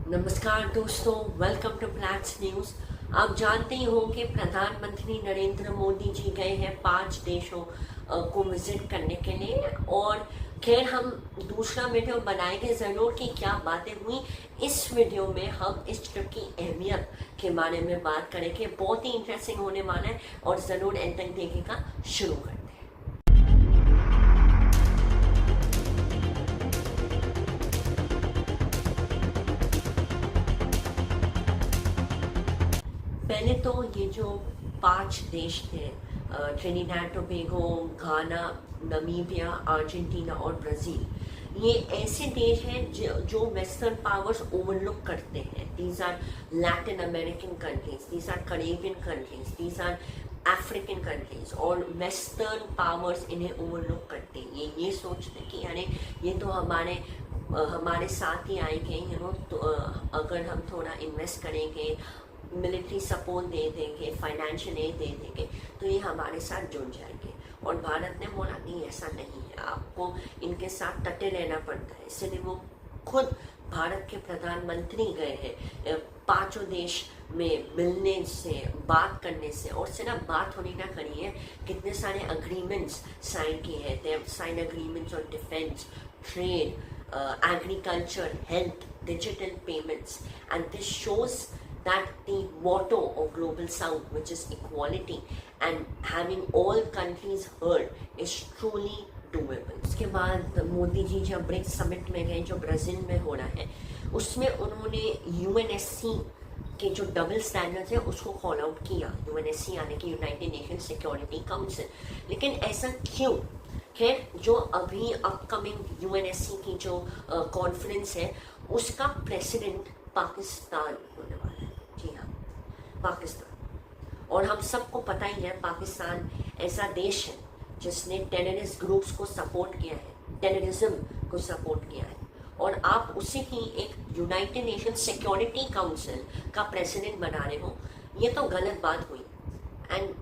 नमस्कार दोस्तों, welcome to plants news. आप जानते ही हो कि प्रधानमंत्री नरेंद्र मोदी जी गए हैं 5 देशों को विजिट करने के लिए। और खैर हम दूसरा वीडियो बनाएंगे ज़रूर कि क्या बातें हुई। इस वीडियो में हम इस ट्रिप की अहमियत के बारे में बात करेंगे। बहुत ही इंटरेस्टिंग होने वाला है और ज़रूर एंड तक देखिएगा। शुरू करते हैं। पहले तो ये जो 5 देश थे, ट्रिनिडाड टोबैगो, घाना, नमीबिया, अर्जेंटीना और ब्राज़ील, ये ऐसे देश हैं जो वेस्टर्न पावर्स ओवरलुक करते हैं। These are Latin American countries, these are Caribbean countries, these are African countries, और वेस्टर्न पावर्स इन्हें ओवरलुक करते हैं। ये सोचते हैं कि अरे ये तो हमारे साथ ही आएंगे, तो अगर हम थोड़ा इन्वेस्ट करेंगे, मिलिट्री सपोर्ट दे देंगे, फाइनेंशियल एड दे देंगे, तो ये हमारे साथ जुड़ जाएंगे। और भारत ने बोला नहीं, ऐसा नहीं है, आपको इनके साथ डटे रहना पड़ता है। इसलिए वो खुद भारत के प्रधानमंत्री गए हैं 5 देश में मिलने से, बात करने से। और सिर्फ बात होनी ना करी है, कितने सारे अग्रीमेंट्स साइन किए हैं। They have signed agreements on defence, trade, agriculture, health, digital payments, and this shows that the motto of Global South, which is equality and having all countries heard, is truly doable. उसके बाद मोदी जी जब BRICS summit में गए जो Brazil में हो रहा है, उसमें उन्होंने यूएनएससी के जो डबल स्टैंडर्ड्स है उसको कॉल आउट किया। यूएनएससी यानी कि यूनाइटेड नेशन सिक्योरिटी काउंसिल। लेकिन ऐसा क्यों? खैर, जो अभी अपकमिंग यूएनएससी की जो कॉन्फ्रेंस है उसका प्रेसिडेंट पाकिस्तान होने वाला है। जी हाँ, पाकिस्तान। और हम सबको पता ही है, पाकिस्तान ऐसा देश है जिसने टेररिस्ट ग्रुप्स को सपोर्ट किया है, टेररिज्म को सपोर्ट किया है। और आप उसी की एक यूनाइटेड नेशन सिक्योरिटी काउंसिल का प्रेसिडेंट बना रहे हो, ये तो गलत बात हुई। एंड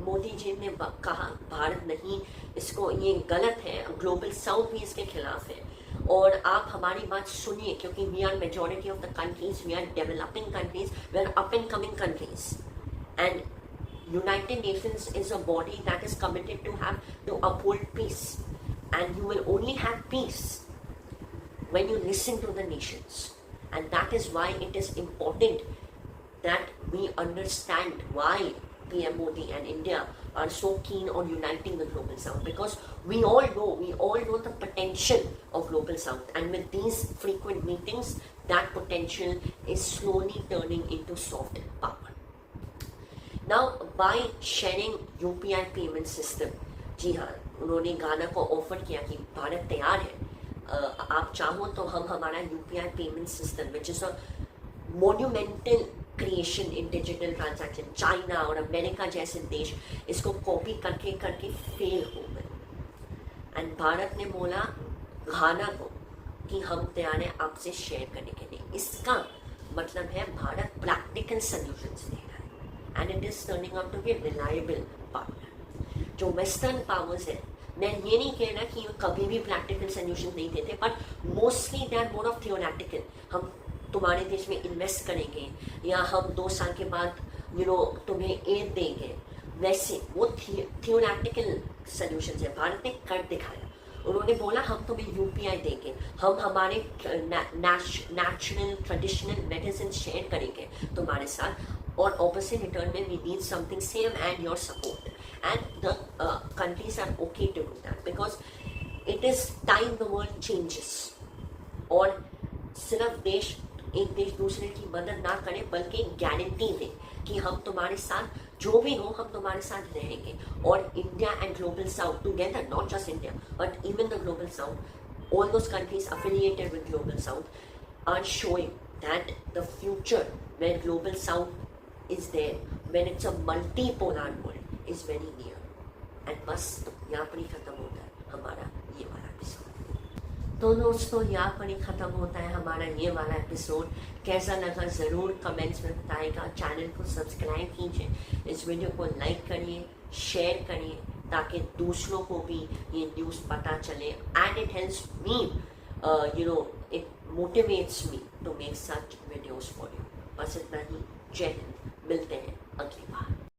मोदी जी ने कहा भारत नहीं, इसको ये गलत है, ग्लोबल साउथ भी इसके खिलाफ है। और आप हमारी बात सुनिए, क्योंकि we are majority of the countries, we are developing countries, we are up and coming countries, and United Nations is a body that is committed to uphold peace, and you will only have peace when you listen to the nations. And that is why it is important that we understand why PM Modi and India are so keen on uniting the Global South, because we all know the potential of Global South, and with these frequent meetings that potential is slowly turning into soft power. Now by sharing UPI payment system, जी हाँ, उन्होंने गाना को offer किया कि भारत तैयार है, आप चाहो तो हम हमारा UPI payment system, which is a monumental creation in digital transaction, China और अमेरिका जैसे देश इसको कॉपी करके करके फेल हो गए। एंड भारत ने बोला घाना को कि हम तैयार हैं आपसे शेयर करने के लिए। इसका मतलब है भारत प्रैक्टिकल सोल्यूशंस दे रहा है, and it is turning out to be reliable partner. जो वेस्टर्न पावर्स है, मैं ये नहीं कह रहा कि कभी भी प्रैक्टिकल सोल्यूशन नहीं देते, but mostly they are more of theoretical. हम तुम्हारे देश में इन्वेस्ट करेंगे, या हम 2 साल के बाद तुम्हें एड देंगे, वैसे वो थियोरेटिकल सोल्यूशन है। भारत ने कर दिखाया, उन्होंने बोला हम तुम्हें UPI देंगे, हम हमारे नेचुरल ट्रेडिशनल मेडिसिन शेयर करेंगे तुम्हारे साथ, और ऑपोजिट रिटर्न में we need something same and your support, and the countries are okay to do that, because it is time the world changes. और सिर्फ एक देश दूसरे की मदद ना करे, बल्कि गारंटी दे कि हम तुम्हारे साथ, जो भी हो हम तुम्हारे साथ रहेंगे। और India and global south together, not just India but even the global south, all those countries affiliated with global south are showing that the future where global south is there, when it's a multipolar world, is very near. And बस यहाँ पर ही खत्म होता है हमारा ये वाला episode. तो दोस्तों, यहाँ पर ही खत्म होता है हमारा ये वाला एपिसोड। कैसा लगा ज़रूर कमेंट्स में बताइएगा। चैनल को सब्सक्राइब कीजिए, इस वीडियो को लाइक करिए, शेयर करिए, ताकि दूसरों को भी ये न्यूज़ पता चले। And it helps me, motivates me to make such videos for you. बस इतना ही। जय हिंद। मिलते हैं अगली बार।